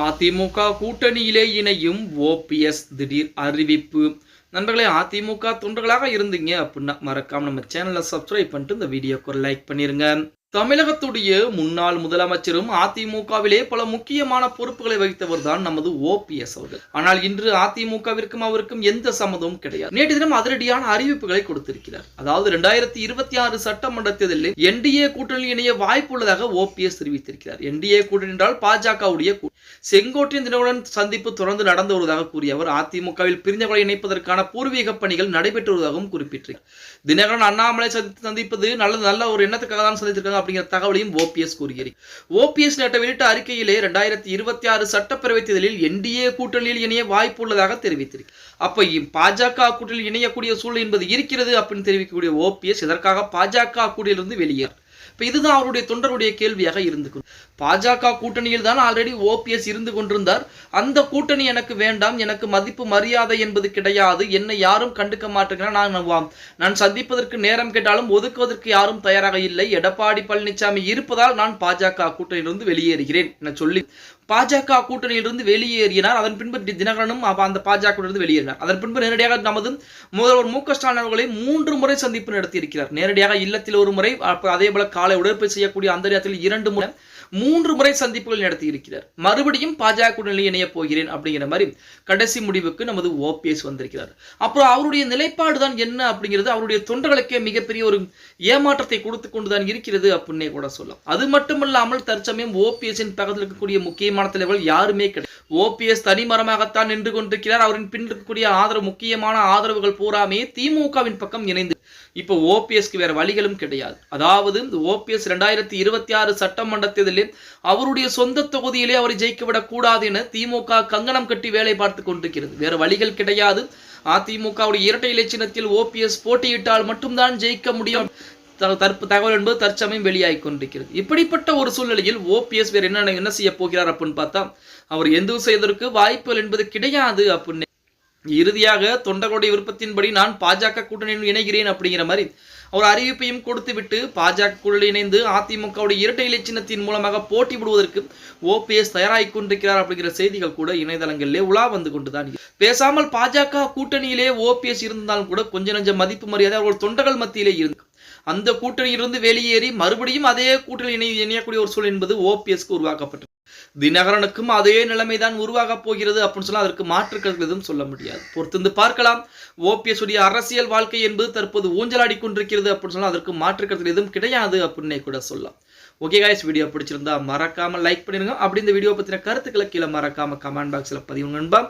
அதிமுக கூட்டணியிலே இணையும் ஓபிஎஸ் திடீர் அறிவிப்பு. நண்பர்களே, அதிமுக தொண்டர்களாக இருந்தீங்க அப்படின்னா மறக்காம நம்ம சேனலை சப்ஸ்கிரைப் பண்ணிட்டு இந்த வீடியோக்கு ஒரு லைக் பண்ணிருங்க. தமிழகத்துடைய முன்னாள் முதலமைச்சரும் அதிமுகவிலே பல முக்கியமான பொறுப்புகளை வகித்தவர் தான் நமது ஓபிஎஸ் அவர்கள். ஆனால் இன்று அதிமுகவிற்கும் அவருக்கும் எந்த சம்மதமும் கிடையாது. நேற்று தினம் அதிரடியான அறிவிப்புகளை கொடுத்திருக்கிறார். அதாவது 2026 சட்டமன்ற தேர்தலில் என்டிஏ கூட்டணியில் இணைய வாய்ப்பு உள்ளதாக ஓபிஎஸ் தெரிவித்திருக்கிறார். என்டிஏ கூட்டணி என்றால் பாஜகவுடைய செங்கோட்டையன் தினகரன் சந்திப்பு தொடர்ந்து நடந்து வருவதாக கூறிய அவர் அதிமுகவில் பிரிஞ்சவர்களை இணைப்பதற்கான பூர்வீக பணிகள் நடைபெற்று வருவதாகவும் குறிப்பிட்டிருக்கிறார். தினகரன் அண்ணாமலை சந்திப்பது நல்ல ஒரு எண்ணத்துக்காக தான் சந்தித்திருக்காங்க அப்படிங்கிற தகவலையும் ஓபிஎஸ் கூறுகிறார். ஓபிஎஸ் நேற்று வெளியிட்ட அறிக்கையிலே 2026 சட்டப்பேரவை தேர்தலில் என்டிஏ கூட்டணியில் இணைய வாய்ப்பு உள்ளதாக தெரிவித்திருக்கிறார். அப்ப பாஜக கூட்டணியில் இணையக்கூடிய சூழல் என்பது இருக்கிறது அப்படின்னு தெரிவிக்கக்கூடிய ஓபிஎஸ் இதற்காக பாஜக கூட்டணியிலிருந்து வெளியேறு. இப்ப இதுதான் அவருடைய தொண்டருடைய கேள்வியாக இருந்து பாஜக கூட்டணியில் தான் ஆல்ரெடி ஓபிஎஸ் இருந்து கொண்டிருந்தார். அந்த கூட்டணி எனக்கு வேண்டாம், எனக்கு மதிப்பு மரியாதை என்பது கிடையாது, என்னை யாரும் கண்டுக்க மாட்டேங்கிறார், நான் சந்திப்பதற்கு நேரம் கேட்டாலும் ஒதுக்குவதற்கு யாரும் தயாராக இல்லை, எடப்பாடி பழனிசாமி இருப்பதால் நான் பாஜக கூட்டணியிலிருந்து வெளியேறுகிறேன் என சொல்லி பாஜக கூட்டணியிலிருந்து வெளியேறினார். அதன் பின்பு தினகரனும் அந்த பாஜகவிலிருந்து வெளியேறினார். அதன் பின்பு நேரடியாக நமது முதல்வர் மு.க. ஸ்டாலின் அவர்களை 3 முறை சந்திப்பு நடத்தியிருக்கிறார். நேரடியாக இல்லத்தில் ஒரு முறை, அதே போல காலை உடற்பயிற்சி செய்யக்கூடிய அந்த நேரத்தில் 2 முறை, 3 முறை சந்திப்புகள் நடத்தி இருக்கிறார். மறுபடியும் பாஜக கூட்டணியில் இணைய போகிறேன் அப்படிங்கிற மாதிரி கடைசி முடிவுக்கு நமது ஓபிஎஸ் வந்திருக்கிறார். அப்புறம் அவருடைய நிலைப்பாடு தான் என்ன அப்படிங்கிறது அவருடைய தொண்டர்களுக்கே மிகப்பெரிய ஒரு ஏமாற்றத்தை கொடுத்து கொண்டுதான் இருக்கிறது அப்படின்னே கூட சொல்லலாம். அது மட்டுமல்லாமல் தற்சமயம் ஓபிஎஸ்ஸின் பக்கத்தில் இருக்கக்கூடிய முக்கியமான தலைவர்கள் யாருமே கிடையாது. ஓபிஎஸ் தனிமரமாகத்தான் நின்று கொண்டிருக்கிறார். அவரின் பின் இருக்கக்கூடிய முக்கியமான ஆதரவுகள் பூராமே திமுகவின் பக்கம் இணைந்து இப்போ ஓபிஎஸ்க்கு வேற வழிகளும் கிடையாது. அதாவது ஓபிஎஸ் 2026 சட்டமன்ற தேர்தலில் அவருடைய சொந்த தொகுதியிலே அவரை ஜெயிக்கவிடக் கூடாது என திமுக கங்கணம் கட்டி வேலை பார்த்து கொண்டிருக்கிறது. வேற வழிகள் கிடையாது. அதிமுகவுடைய இரட்டை இலை சின்னத்தில் ஓபிஎஸ் போட்டியிட்டால் மட்டும்தான் ஜெயிக்க முடியும் தகவல் என்பது தற்சமயம் வெளியாகி கொண்டிருக்கிறது. இப்படிப்பட்ட ஒரு சூழ்நிலையில் ஓபிஎஸ் வேற என்ன செய்ய போகிறார் அப்படின்னு பார்த்தா அவர் எந்த செய்வதற்கு வாய்ப்புகள் என்பது கிடையாது அப்படின்னு இறுதியாக தொண்டர்களுடைய விருப்பத்தின்படி நான் பாஜக கூட்டணியில் இணைகிறேன் அப்படிங்கிற மாதிரி அவர் அறிவிப்பையும் கொடுத்து விட்டு பாஜக கூட்டணியில் இணைந்து அதிமுகவுடைய இரட்டை இலை சின்னத்தின் மூலமாக போட்டி விடுவதற்கு ஓபிஎஸ் தயாராகி கொண்டிருக்கிறார் அப்படிங்கிற செய்திகள் கூட இணையதளங்களிலே உலா வந்து கொண்டுதான். பேசாமல் பாஜக கூட்டணியிலே ஓபிஎஸ் இருந்தாலும் கூட கொஞ்ச நஞ்ச மதிப்பு மரியாதை அவர்கள் தொண்டர்கள் மத்தியிலே இருந்து அந்த கூட்டணியிலிருந்து வெளியேறி மறுபடியும் அதே கூட்டணியில் இணையக்கூடிய ஒரு சூழல் என்பது ஓபிஎஸ்க்கு உருவாக்கப்பட்டது. தினகரனுக்கும் அதே நிலைமைதான் உருவாக போகிறது அப்படின்னு சொன்னா அதற்கு மாற்று கருத்து எதுவும் சொல்ல முடியாது. பொறுத்திருந்து பார்க்கலாம். ஓபிஎஸ் உடைய அரசியல் வாழ்க்கை என்பது தற்போது ஊஞ்சலாடி கொண்டிருக்கிறது அப்படின்னு சொன்னா அதற்கு மாற்று கருத்து எதுவும் கிடையாது அப்படின்னே கூட சொல்லலாம். ஓகே காய்ஸ், வீடியோ பிடிச்சிருந்தா மறக்காம லைக் பண்ணிருங்க. அப்படி இந்த வீடியோ பத்தின கருத்துக்களை கீழே மறக்காம கமெண்ட் பாக்ஸ்ல பதிவுங்க நண்பா.